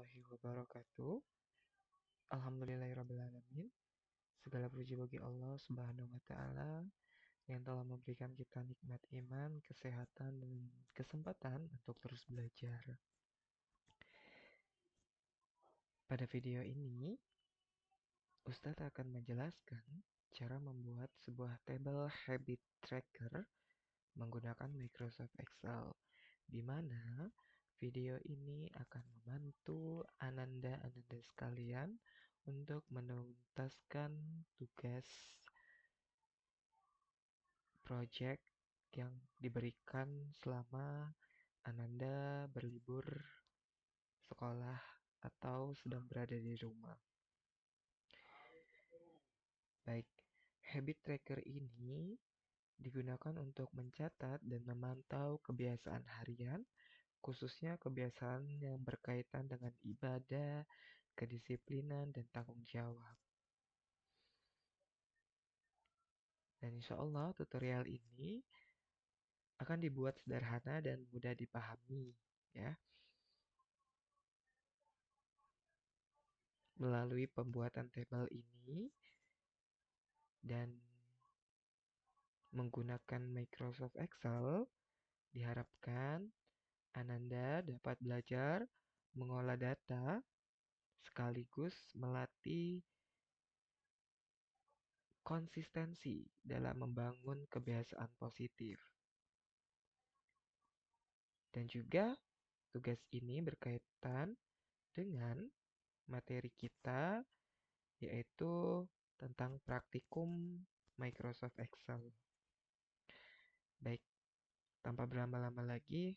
warahmatullahi wabarakatuh. Alhamdulillahirrabbilalamin. Segala puji bagi Allah Subhanahu wa Ta'ala yang telah memberikan kita nikmat iman, kesehatan, dan kesempatan untuk terus belajar. Pada video ini, Ustadz akan menjelaskan cara membuat sebuah table habit tracker menggunakan Microsoft Excel, di mana video ini akan membantu Ananda sekalian untuk menuntaskan tugas project yang diberikan selama Ananda berlibur sekolah atau sedang berada di rumah. Baik, habit tracker ini digunakan untuk mencatat dan memantau kebiasaan harian, khususnya kebiasaan yang berkaitan dengan ibadah, kedisiplinan, dan tanggung jawab. Dan insya Allah tutorial ini akan dibuat sederhana dan mudah dipahami, ya. Melalui pembuatan tabel ini dan menggunakan Microsoft Excel, diharapkan Ananda dapat belajar mengolah data sekaligus melatih konsistensi dalam membangun kebiasaan positif. Dan juga tugas ini berkaitan dengan materi kita, yaitu tentang praktikum Microsoft Excel. Baik, tanpa berlama-lama lagi,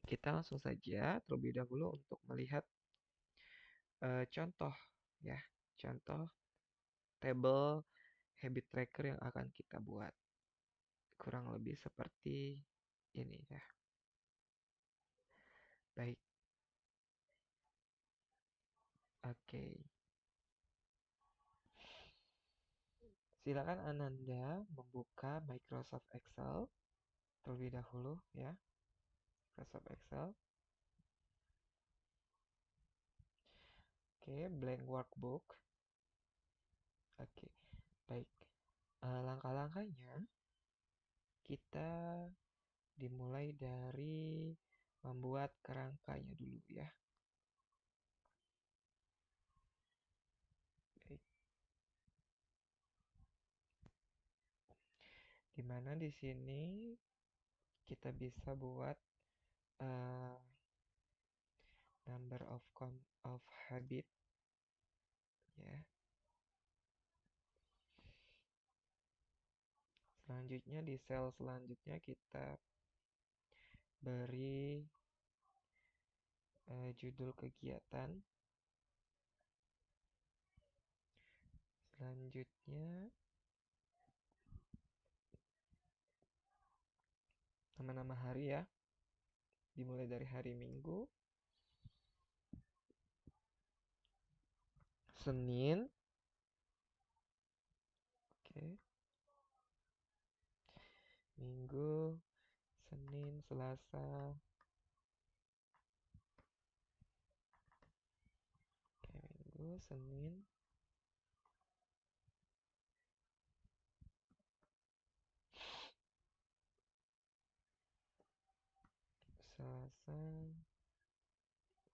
kita langsung saja terlebih dahulu untuk melihat contoh, ya, contoh table habit tracker yang akan kita buat. Kurang lebih seperti ini, ya. Baik, oke. Silakan Ananda membuka Microsoft Excel terlebih dahulu, ya. Microsoft Excel. Oke, blank workbook. Oke, baik. Langkah-langkahnya kita dimulai dari membuat kerangkanya dulu, ya. Baik. Dimana di sini kita bisa buat number of habit, ya. Selanjutnya di sel selanjutnya kita beri judul kegiatan. Selanjutnya nama-nama hari, ya. Dimulai dari hari Minggu, Senin, oke, Minggu, Senin, Selasa, oke, Minggu, Senin, Selasa,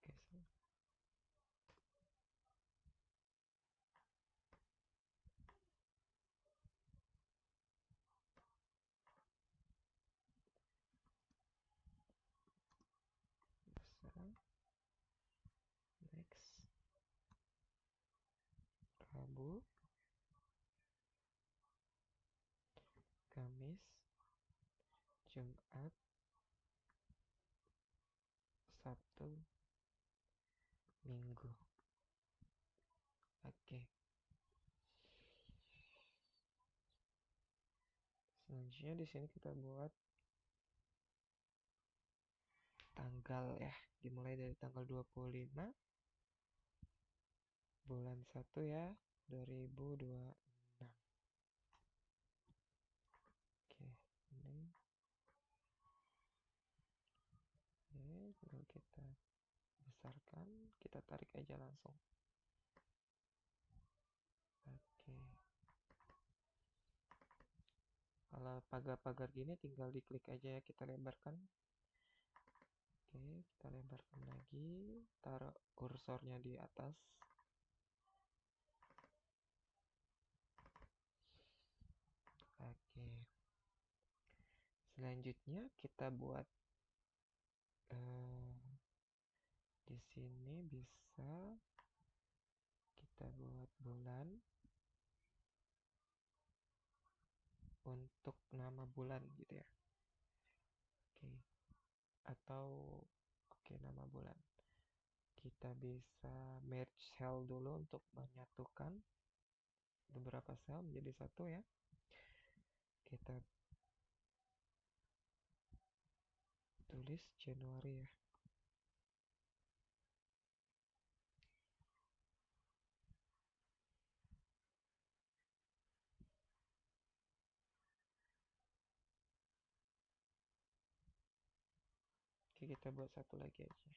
oke, Selasa, next, Rabu, Kamis, Jumat, Sabtu, Minggu. Oke. Selanjutnya di sini kita buat tanggal, ya. Dimulai dari tanggal 25 bulan 1, ya, 2026. Oke, ini. Oke, lalu kita besarkan. langsung. Oke. Kalau pagar-pagar gini tinggal diklik aja ya, kita lebarkan. Oke, kita lebarkan lagi, taruh kursornya di atas. Oke. Selanjutnya kita buat di sini bisa kita buat bulan untuk nama bulan gitu ya. Oke. Atau oke, nama bulan. Kita bisa merge cell dulu untuk menyatukan beberapa sel menjadi satu ya. Kita tulis Januari ya. Oke, kita buat satu lagi aja.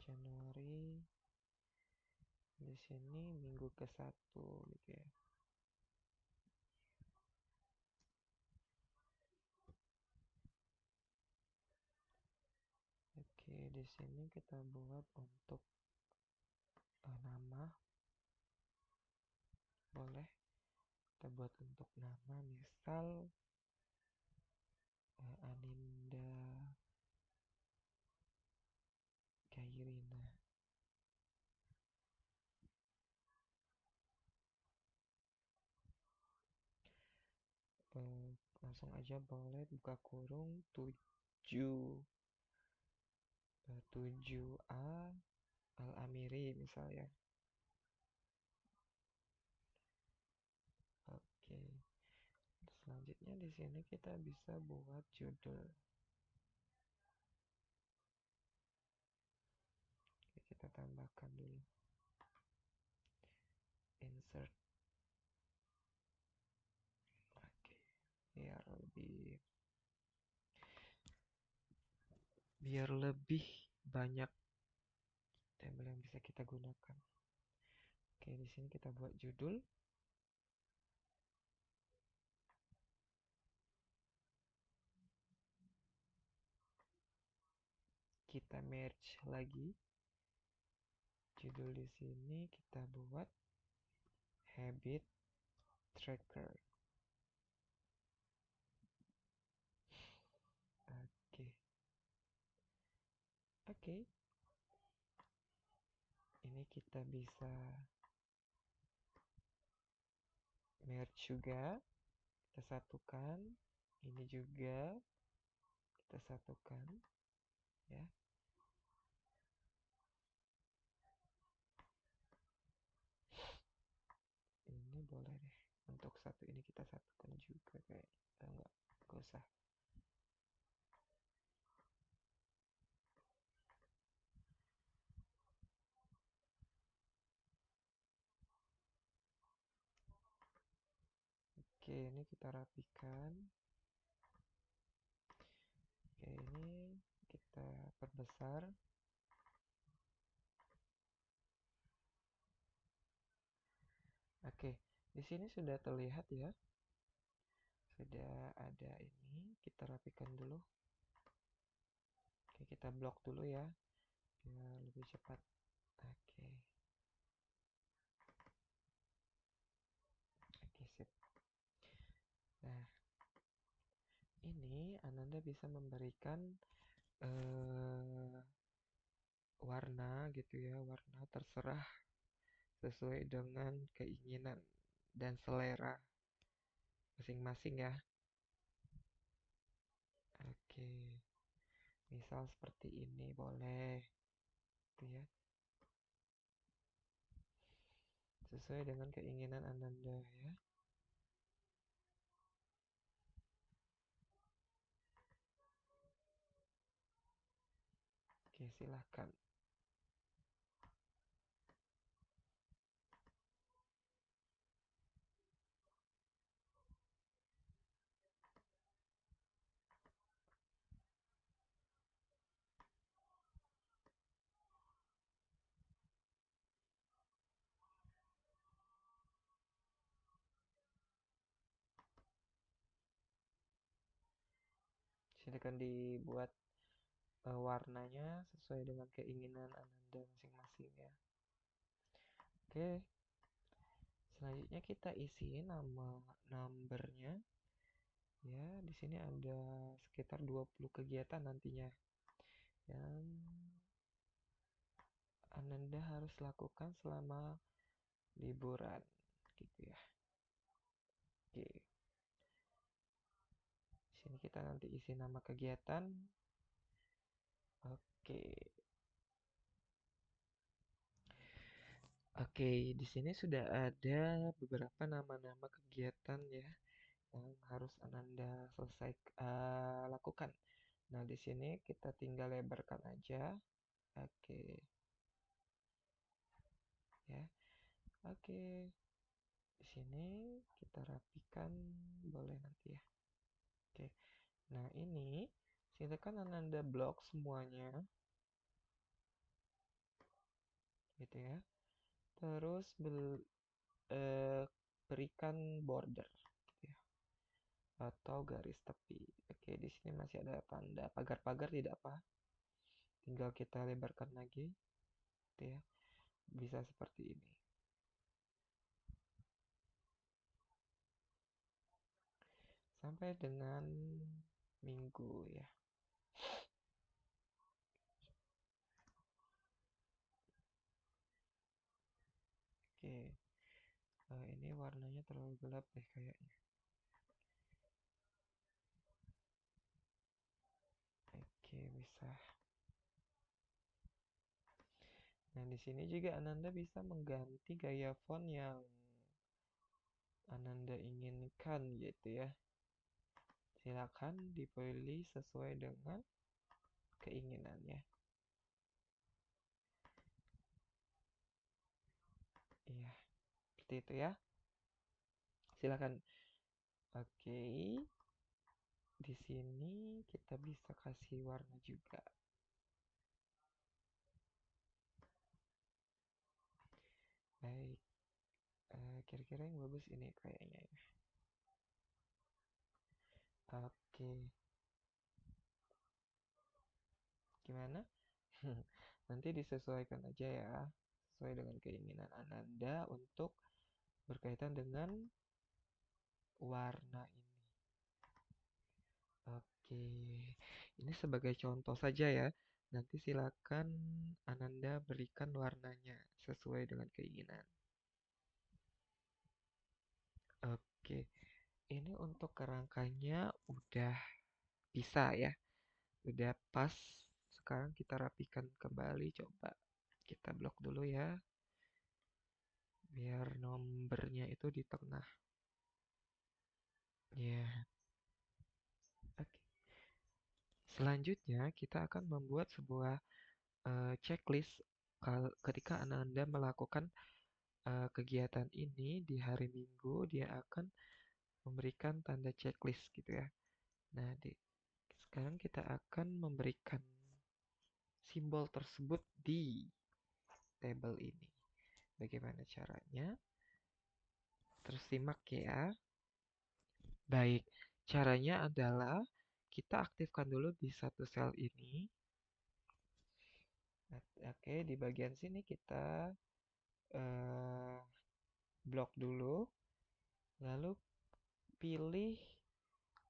Januari di sini minggu ke-1 gitu ya. Oke, di sini kita buat untuk nama. Boleh kita buat untuk nama, misal Aninda Kairina. Langsung aja boleh buka kurung 7A Al-Amiri misalnya. Oke. Selanjutnya di sini kita bisa buat judul. Oke, kita tambahkan dulu. Insert. Oke. Biar lebih banyak tabel yang bisa kita gunakan. Oke, di sini kita buat judul. Kita merge lagi. Judul di sini kita buat habit tracker. Oke. Oke. Ini kita bisa merge juga. Kita satukan. Ini juga kita satukan. Ya. Ini boleh deh. Untuk satu ini kita satukan juga kayak enggak usah. Oke, ini kita rapikan. Oke, ini kita perbesar. Oke, di sini sudah terlihat ya. Sudah ada ini, kita rapikan dulu. Oke, kita blok dulu ya, biar lebih cepat. Oke. Oke, sip. Nah, ini Ananda bisa memberikan warna gitu ya, warna terserah sesuai dengan keinginan dan selera masing-masing ya. Oke. Misal seperti ini boleh. Gitu ya. Sesuai dengan keinginan Ananda ya. Oke, silahkan. Silakan dibuat warnanya sesuai dengan keinginan Ananda masing-masing ya. Oke, selanjutnya kita isi nama numbernya. Ya, di sini ada sekitar 20 kegiatan nantinya yang Ananda harus lakukan selama liburan gitu ya. Oke. Di sini kita nanti isi nama kegiatan. Oke. Oke, di sini sudah ada beberapa nama-nama kegiatan ya yang harus Ananda selesai lakukan. Nah, di sini kita tinggal lebarkan aja. Oke, ya. Oke. Di sini kita rapikan boleh nanti ya. Oke. Nah, ini silakan Ananda blok semuanya gitu ya. Terus berikan border gitu ya atau garis tepi. Oke, di sini masih ada tanda pagar-pagar tidak apa. Tinggal kita lebarkan lagi gitu ya. Bisa seperti ini. Sampai dengan minggu ya. Oke. Ini warnanya terlalu gelap deh kayaknya. Oke, bisa. Nah, di sini juga Ananda bisa mengganti gaya font yang Ananda inginkan gitu ya. Silakan dipilih sesuai dengan keinginannya. Iya, seperti itu ya. Silakan. Oke. Di sini kita bisa kasih warna juga. Baik. Kira-kira yang bagus ini kayaknya ya. Oke. Gimana? Nanti disesuaikan aja ya. Sesuai dengan keinginan Ananda untuk berkaitan dengan warna ini. Oke, ini sebagai contoh saja ya. Nanti silakan Ananda berikan warnanya sesuai dengan keinginan. Oke, ini untuk kerangkanya udah bisa ya. Udah pas. Sekarang kita rapikan kembali. Coba kita blok dulu ya. Biar nomornya itu di tengah. Ya. Oke. Selanjutnya kita akan membuat sebuah checklist ketika Ananda melakukan kegiatan ini di hari Minggu dia akan memberikan tanda checklist gitu ya. Nah, sekarang kita akan memberikan simbol tersebut di tabel ini. Bagaimana caranya? Terus simak ya. Baik, caranya adalah kita aktifkan dulu di satu sel ini. Oke, di bagian sini kita eh, blok dulu, lalu pilih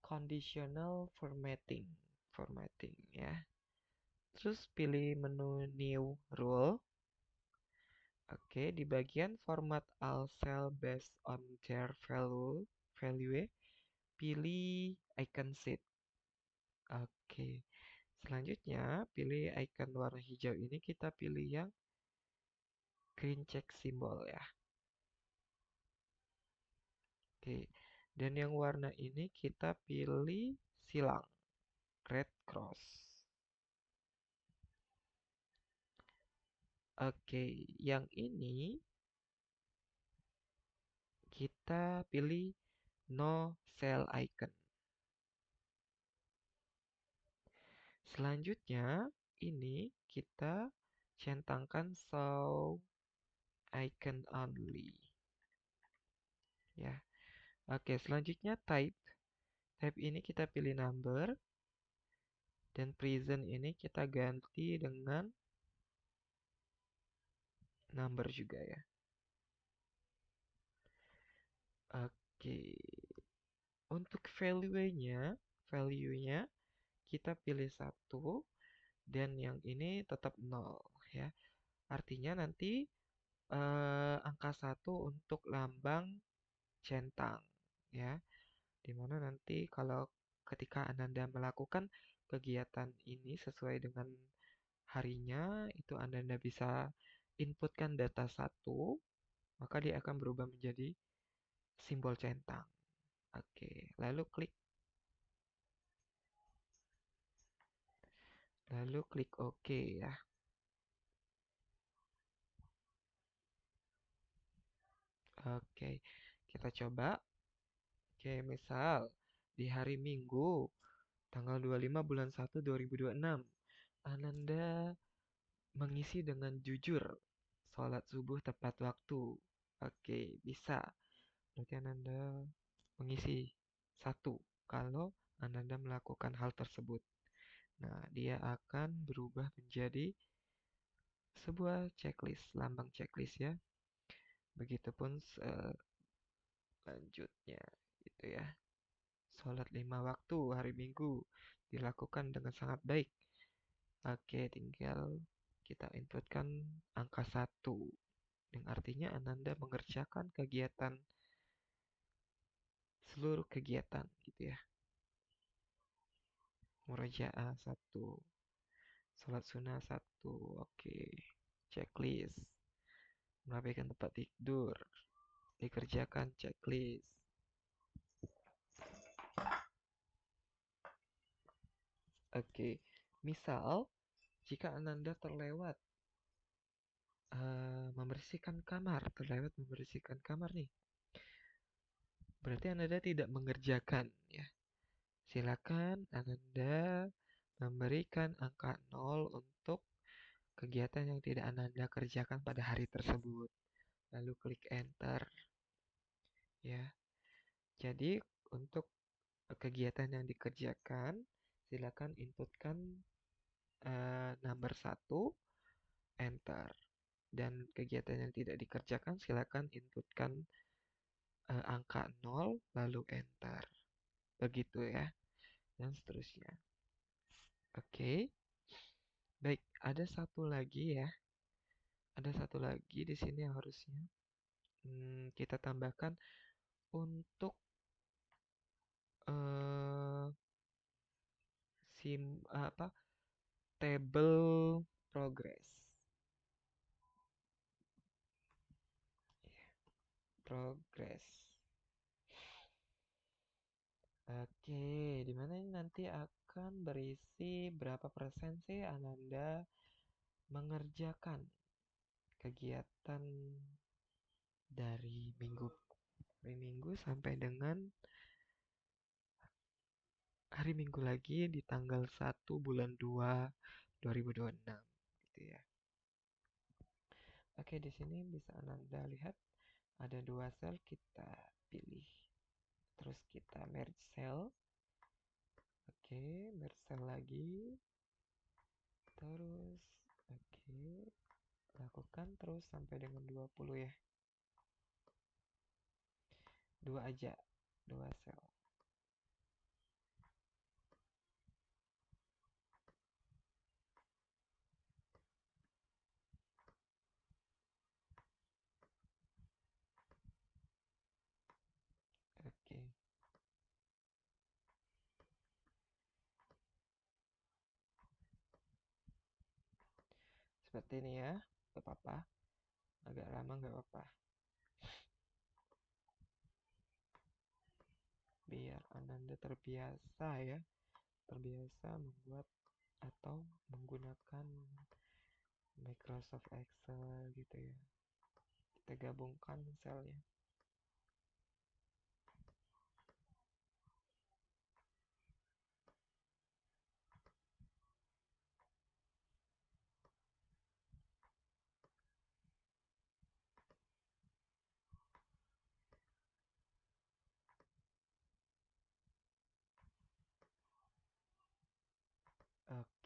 conditional formatting, formatting ya. Terus pilih menu new rule. Oke, di bagian format all cell based on their value, pilih icon sheet. Oke. Selanjutnya, pilih icon warna hijau ini kita pilih yang green check symbol ya. Oke. Dan yang warna ini kita pilih silang red cross. Oke, yang ini kita pilih no cell icon. Selanjutnya, ini kita centangkan show icon only. Ya. Oke, selanjutnya type. Type ini kita pilih number. Dan present ini kita ganti dengan number juga ya. Oke. Untuk value-nya kita pilih 1 dan yang ini tetap 0 ya. Artinya nanti angka 1 untuk lambang centang ya. Dimana nanti kalau ketika Ananda melakukan kegiatan ini sesuai dengan harinya, itu Ananda bisa inputkan data 1, maka dia akan berubah menjadi simbol centang. Oke, lalu klik OK ya. Oke, kita coba. Oke, misal di hari Minggu, tanggal 25 bulan 1 2026, Ananda mengisi dengan jujur sholat subuh tepat waktu. Oke, bisa. Berarti Ananda mengisi 1 kalau Ananda melakukan hal tersebut. Nah, dia akan berubah menjadi sebuah checklist, lambang checklist ya. Begitupun selanjutnya, gitu ya. Sholat 5 waktu hari Minggu dilakukan dengan sangat baik. Oke, tinggal kita inputkan angka 1. Yang artinya Ananda mengerjakan seluruh kegiatan gitu ya. Murojaah 1, sholat sunnah 1, oke. Checklist, merapikan tempat tidur, dikerjakan checklist. Oke, misal jika Ananda terlewat terlewat membersihkan kamar nih, berarti Ananda tidak mengerjakan ya. Silakan Ananda memberikan angka 0 untuk kegiatan yang tidak Ananda kerjakan pada hari tersebut. Lalu klik enter ya. Jadi untuk kegiatan yang dikerjakan, silakan inputkan number 1, enter. Dan kegiatan yang tidak dikerjakan, silakan inputkan angka 0, lalu enter. Begitu ya, dan seterusnya. Oke, baik. Ada satu lagi ya. Ada satu lagi di sini yang harusnya kita tambahkan untuk eh, table progress. Progress. Oke, dimana ini nanti akan berisi berapa persen sih Ananda mengerjakan kegiatan dari minggu sampai dengan hari Minggu lagi di tanggal 1 bulan 2 2026 gitu ya. Oke, di sini bisa Ananda lihat ada 2 sel, kita pilih. Terus kita merge cell. Oke, merge cell lagi. Terus oke, lakukan terus sampai dengan 20 ya. 2 aja, 2 sel. Oke. Seperti ini ya, gak apa-apa. Agak lama gak apa-apa. Biar Ananda terbiasa ya, terbiasa membuat atau menggunakan Microsoft Excel gitu ya. Kita gabungkan selnya.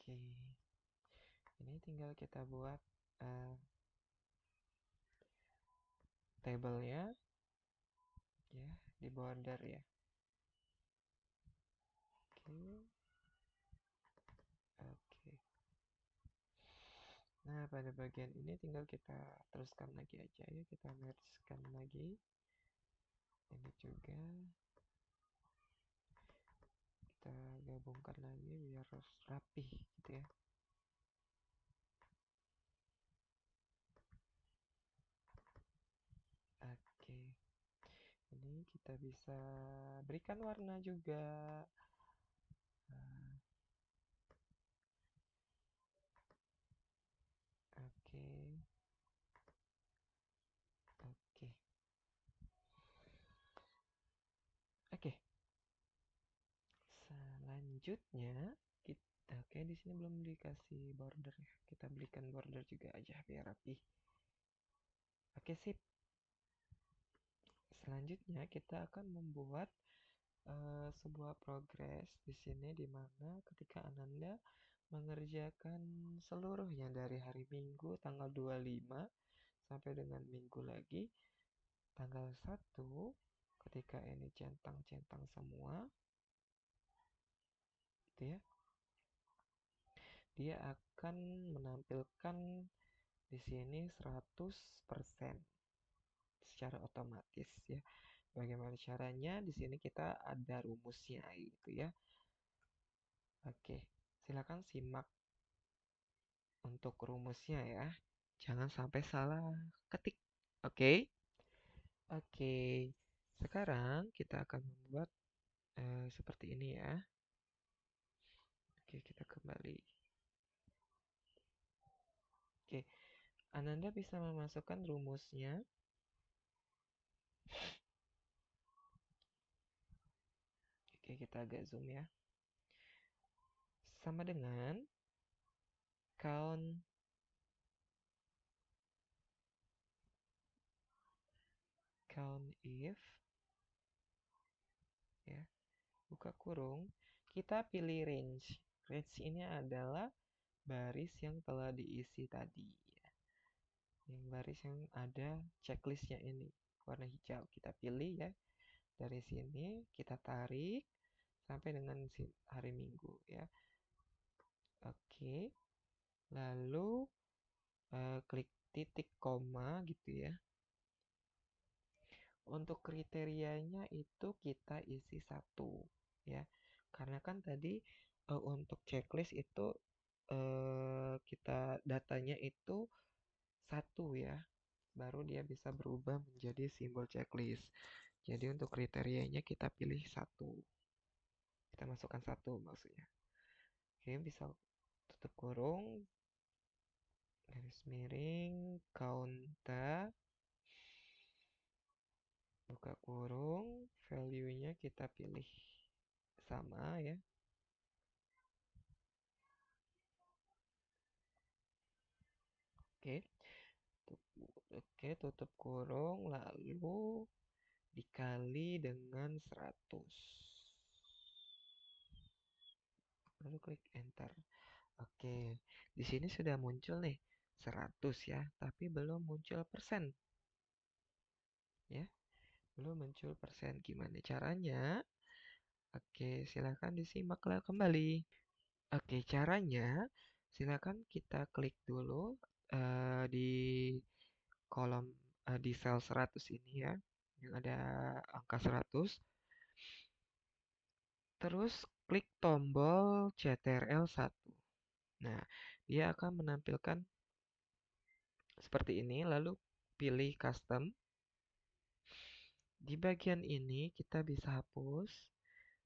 Oke, ini tinggal kita buat uh, tabelnya ya di border ya. Oke, oke. Nah, pada bagian ini tinggal kita teruskan lagi aja ya, kita mergekan lagi. Ini juga kita gabungkan lagi biar rapih gitu ya. Oke, ini kita bisa berikan warna juga. Nah, oke, oke, oke. Selanjutnya kita, oke, di sini belum dikasih border ya. Kita berikan border juga aja biar rapi. Oke, sip. Selanjutnya kita akan membuat sebuah progres di sini di mana ketika Ananda mengerjakan seluruhnya dari hari Minggu tanggal 25 sampai dengan minggu lagi tanggal 1, ketika ini centang-centang semua gitu ya, dia akan menampilkan di sini 100% secara otomatis ya. Bagaimana caranya? Di sini kita ada rumusnya gitu ya. Oke, silakan simak untuk rumusnya ya. Jangan sampai salah ketik. Oke. Oke. Sekarang kita akan membuat seperti ini ya. Oke, kita kembali. Oke, Ananda bisa memasukkan rumusnya. Oke, kita agak zoom ya. Sama dengan count if ya, buka kurung, kita pilih range. Range ini adalah baris yang telah diisi tadi ya. Yang baris yang ada checklistnya ini warna hijau kita pilih ya. Dari sini kita tarik sampai dengan hari Minggu ya. Oke. Lalu klik titik koma gitu ya. Untuk kriterianya itu kita isi 1 ya. Karena kan tadi untuk checklist itu kita datanya itu 1 ya. Baru dia bisa berubah menjadi simbol checklist. Jadi untuk kriterianya kita pilih 1. Kita masukkan 1 maksudnya. Oke, bisa tutup kurung, garis miring, count, buka kurung, value-nya kita pilih sama ya. Oke. Oke, tutup kurung lalu dikali dengan 100. Lalu klik enter. Oke, di sini sudah muncul nih 100 ya, tapi belum muncul persen. Ya, belum muncul persen. Gimana caranya? Oke, silahkan disimaklah kembali. Oke, caranya silakan kita klik dulu di kolom di sel 100 ini ya, yang ada angka 100. Terus klik tombol CTRL 1. Nah, dia akan menampilkan seperti ini, lalu pilih custom. Di bagian ini kita bisa hapus,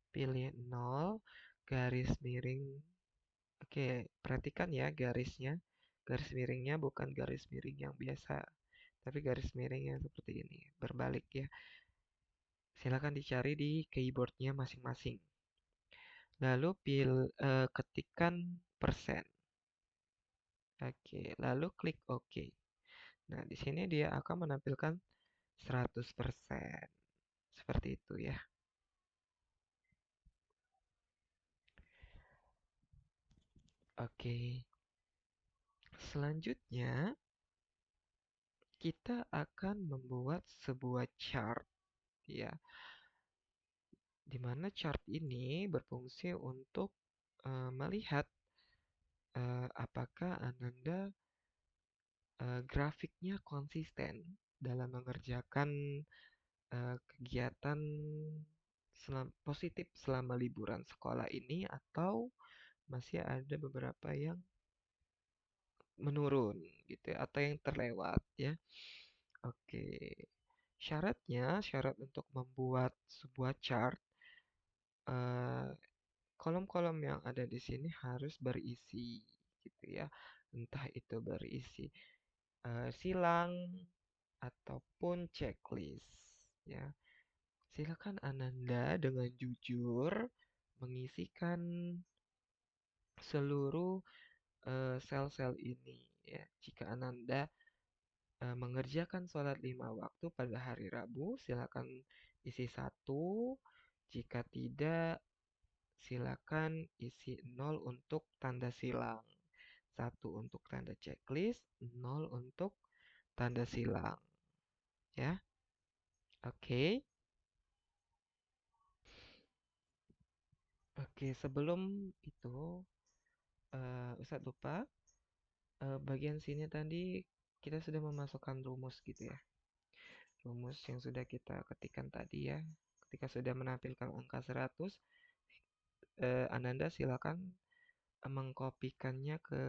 pilih 0, garis miring. Oke, perhatikan ya garisnya. Garis miringnya bukan garis miring yang biasa, tapi garis miring yang seperti ini, berbalik ya. Silakan dicari di keyboardnya masing-masing. Lalu ketikkan persen. Oke, lalu klik OK. Nah, di sini dia akan menampilkan 100%. Seperti itu ya. Oke, selanjutnya kita akan membuat sebuah chart ya, di mana chart ini berfungsi untuk melihat apakah Ananda grafiknya konsisten dalam mengerjakan kegiatan positif selama liburan sekolah ini atau masih ada beberapa yang menurun gitu ya, atau yang terlewat ya. Oke. Syarat untuk membuat sebuah chart, eh, kolom-kolom yang ada di sini harus berisi gitu ya. Entah itu berisi silang ataupun checklist ya. Silakan Ananda dengan jujur mengisikan seluruh sel-sel ini ya. Jika Ananda mengerjakan sholat 5 waktu pada hari Rabu, silakan isi satu. Jika tidak, silakan isi 0 untuk tanda silang. Satu untuk tanda checklist, 0 untuk tanda silang. Ya, oke. Oke, sebelum itu, Ustadz lupa, bagian sini tadi kita sudah memasukkan rumus gitu ya. Rumus yang sudah kita ketikkan tadi ya. Ketika sudah menampilkan angka 100, Ananda silakan mengkopikannya ke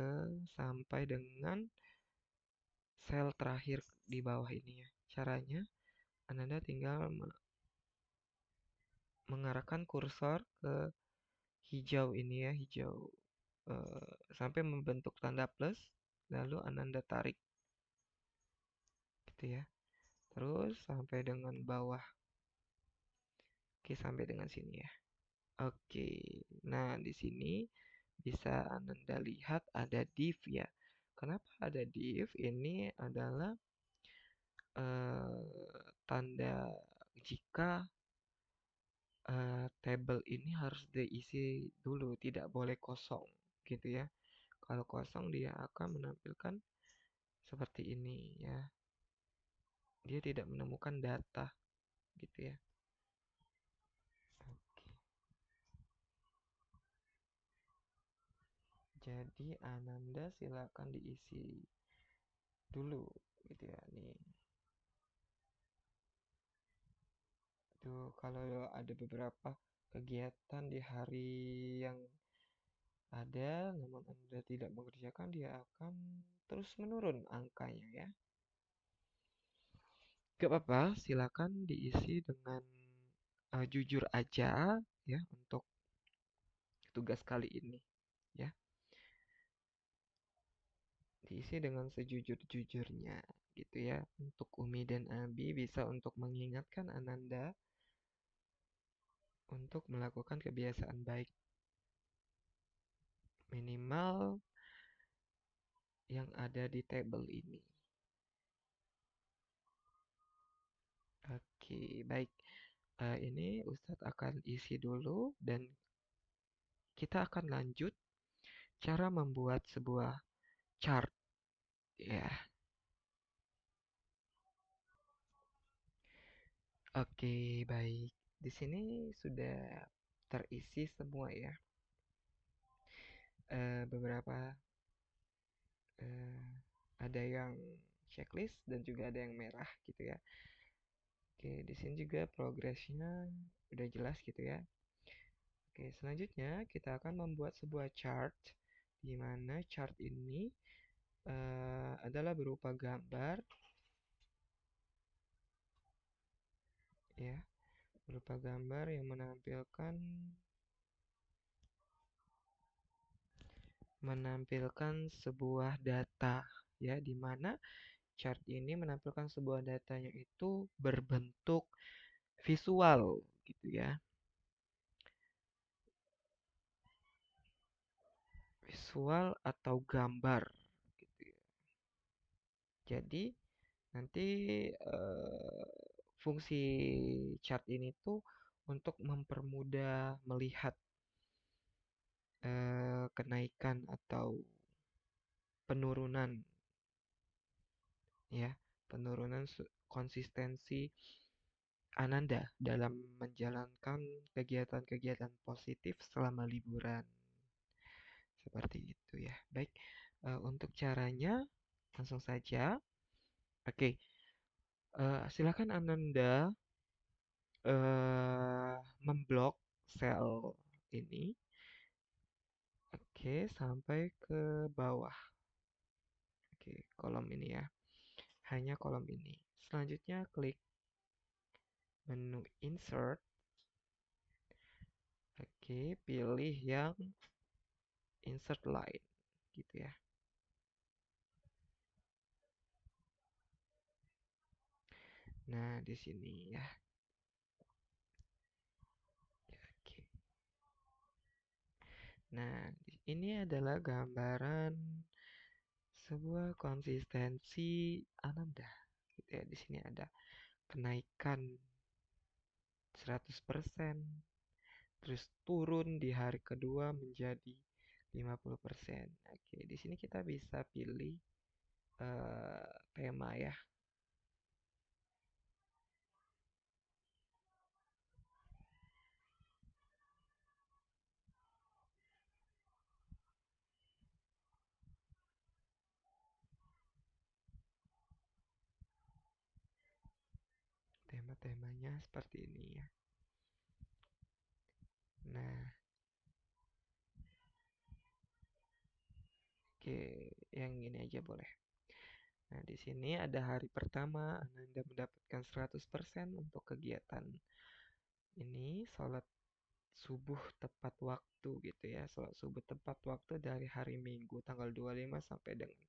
sampai dengan sel terakhir di bawah ini ya. Caranya, Ananda tinggal mengarahkan kursor ke hijau ini ya, hijau sampai membentuk tanda plus, lalu Ananda tarik gitu ya. Terus sampai dengan bawah. Oke, sampai dengan sini ya. Oke. Nah, di sini bisa Ananda lihat ada div ya. Kenapa ada div? Ini adalah tanda jika tabel ini harus diisi dulu, tidak boleh kosong gitu ya. Kalau kosong dia akan menampilkan seperti ini ya. Dia tidak menemukan data gitu ya. Oke. Jadi Ananda silakan diisi dulu gitu ya. Nih. Tuh kalau ada beberapa kegiatan di hari yang ada, namun Anda tidak mengerjakan, dia akan terus menurun angkanya ya. Gak apa-apa, silakan diisi dengan jujur aja ya untuk tugas kali ini ya. Diisi dengan sejujur-jujurnya gitu ya. Untuk Umi dan Abi bisa untuk mengingatkan Ananda untuk melakukan kebiasaan baik minimal yang ada di tabel ini. Oke, baik. Ini Ustadz akan isi dulu dan kita akan lanjut cara membuat sebuah chart ya. Oke, baik. Di sini sudah terisi semua ya. Beberapa eh, ada yang checklist dan juga ada yang merah gitu ya. Oke, di sini juga progresnya udah jelas gitu ya. Oke, selanjutnya kita akan membuat sebuah chart di mana chart ini adalah berupa gambar ya, berupa gambar yang menampilkan sebuah data ya, di mana chart ini menampilkan sebuah datanya itu berbentuk visual gitu ya. Visual atau gambar gitu ya. Jadi nanti fungsi chart ini tuh untuk mempermudah melihat kenaikan atau penurunan, ya, penurunan konsistensi Ananda dalam menjalankan kegiatan-kegiatan positif selama liburan. Seperti itu ya. Baik, untuk caranya langsung saja. Oke, silakan Ananda memblok sel ini. Oke, sampai ke bawah. Oke, kolom ini ya. Hanya kolom ini. Selanjutnya klik menu insert. Oke, pilih yang insert line gitu ya. Nah, di sini ya. Oke. Nah, ini adalah gambaran sebuah konsistensi Ananda. Gitu ya. Di sini ada kenaikan 100%, terus turun di hari kedua menjadi 50%. Oke, di sini kita bisa pilih tema ya. Tema-temanya seperti ini ya. Nah, oke, yang ini aja boleh. Nah, di sini ada hari pertama Anda mendapatkan 100% untuk kegiatan ini, sholat subuh tepat waktu gitu ya. Sholat subuh tepat waktu dari hari Minggu tanggal 25 sampai dengan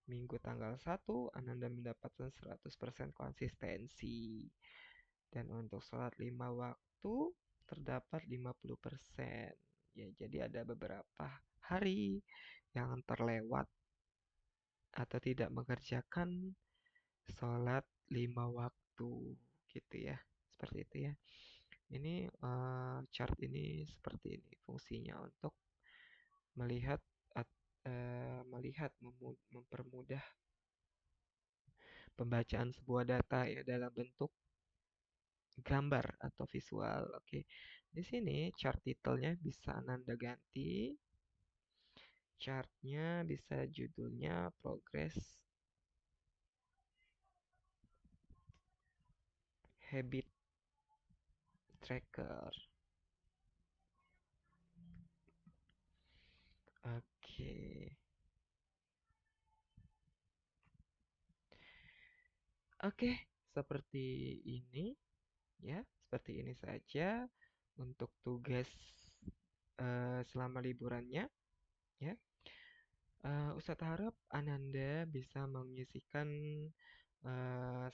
Minggu tanggal 1 Anda mendapatkan 100% konsistensi. Dan untuk sholat 5 waktu terdapat 50%. Ya, jadi ada beberapa hari yang terlewat atau tidak mengerjakan sholat 5 waktu gitu ya. Seperti itu ya. Ini chart ini seperti ini fungsinya untuk melihat mempermudah pembacaan sebuah data ya dalam bentuk gambar atau visual. Oke. Di sini chart titelnya bisa Anda ganti. Chartnya bisa judulnya Progress Habit Tracker. Oke. Oke, seperti ini ya, seperti ini saja untuk tugas selama liburannya ya. Ustadz harap Ananda bisa mengisikan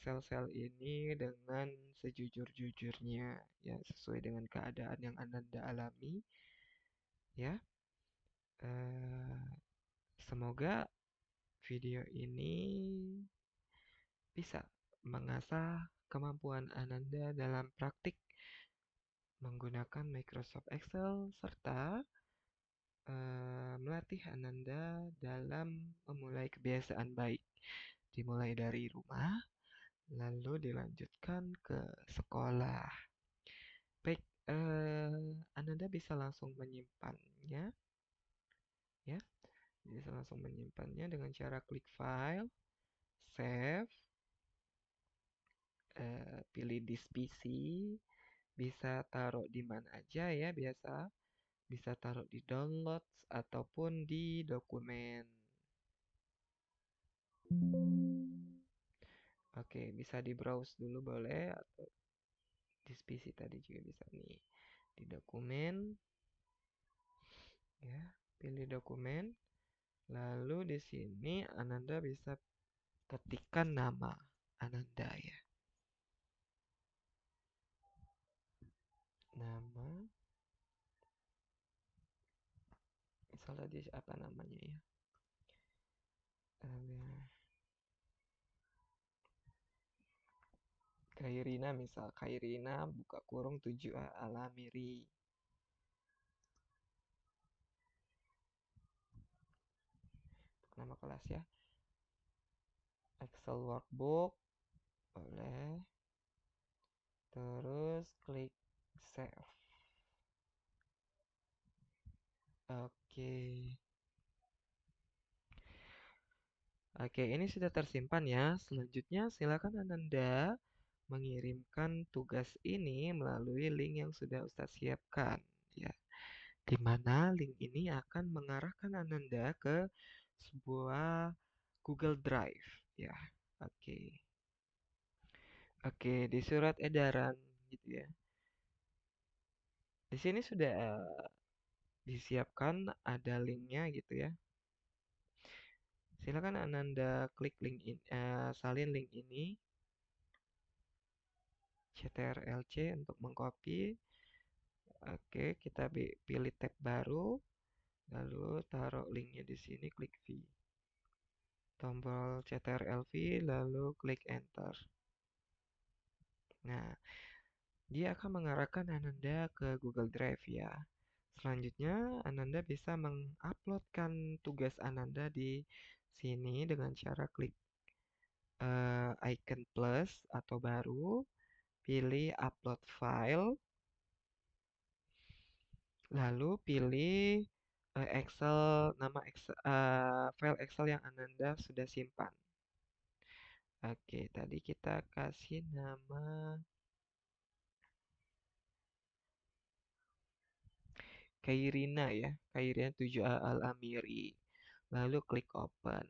sel-sel ini dengan sejujur-jujurnya ya, sesuai dengan keadaan yang Ananda alami ya. Eh, Semoga video ini bisa mengasah kemampuan Ananda dalam praktik menggunakan Microsoft Excel serta melatih Ananda dalam memulai kebiasaan baik, dimulai dari rumah, lalu dilanjutkan ke sekolah. Baik, Ananda bisa langsung menyimpannya, ya, bisa langsung menyimpannya dengan cara klik file, save, pilih disk PC, bisa taruh di mana aja ya biasa, bisa taruh di downloads ataupun di dokumen. Oke, bisa di browse dulu boleh atau di PC tadi juga bisa nih. Di dokumen ya, pilih dokumen. Lalu di sini Ananda bisa ketikkan nama Ananda ya. Nama misalnya di apa namanya ya? Kairina misal, Kairina buka kurung 7A Alamiri. nama kelas ya. Excel workbook, boleh. Terus klik save. Oke. Oke, ini sudah tersimpan ya. Selanjutnya silakan Ananda mengirimkan tugas ini melalui link yang sudah Ustadz siapkan ya. Di mana link ini akan mengarahkan Ananda ke sebuah Google Drive ya. Oke. Oke, di surat edaran gitu ya. Di sini sudah disiapkan ada linknya gitu ya. Silakan Ananda klik link salin link ini CTRL-C untuk mengcopy. Oke, kita pilih tab baru, lalu taruh linknya di sini, klik V. Tombol CTRL-V, lalu klik Enter. Nah, dia akan mengarahkan Ananda ke Google Drive ya. Selanjutnya, Ananda bisa menguploadkan tugas Ananda di sini dengan cara klik icon plus atau baru, pilih upload file, lalu pilih Excel, nama Excel, file Excel yang Ananda sudah simpan. Oke, tadi kita kasih nama Kairina ya, Kairina 7A Al-Amiri. Lalu klik open.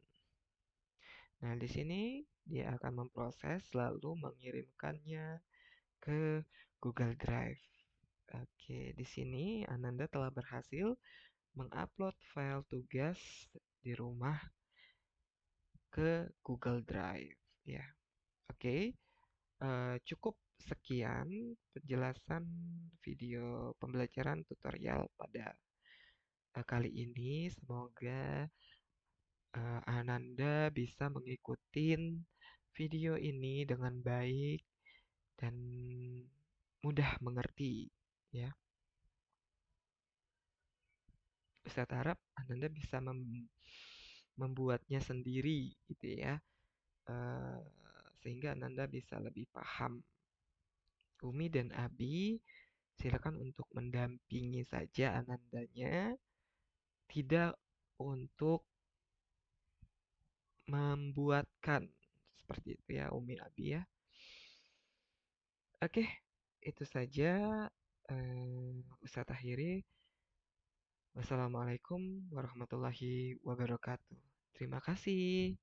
Nah, di sini dia akan memproses lalu mengirimkannya ke Google Drive. Oke, di sini Ananda telah berhasil mengupload file tugas di rumah ke Google Drive ya. Oke, cukup sekian penjelasan video pembelajaran tutorial pada kali ini. Semoga Ananda bisa mengikuti video ini dengan baik dan mudah mengerti ya. Ustadz harap Ananda bisa membuatnya sendiri gitu ya. eh, Sehingga Ananda bisa lebih paham. Umi dan Abi silakan untuk mendampingi saja Anandanya, tidak untuk membuatkan seperti itu ya Umi Abi ya. Oke, itu saja Ustadz akhiri. Wassalamualaikum warahmatullahi wabarakatuh. Terima kasih.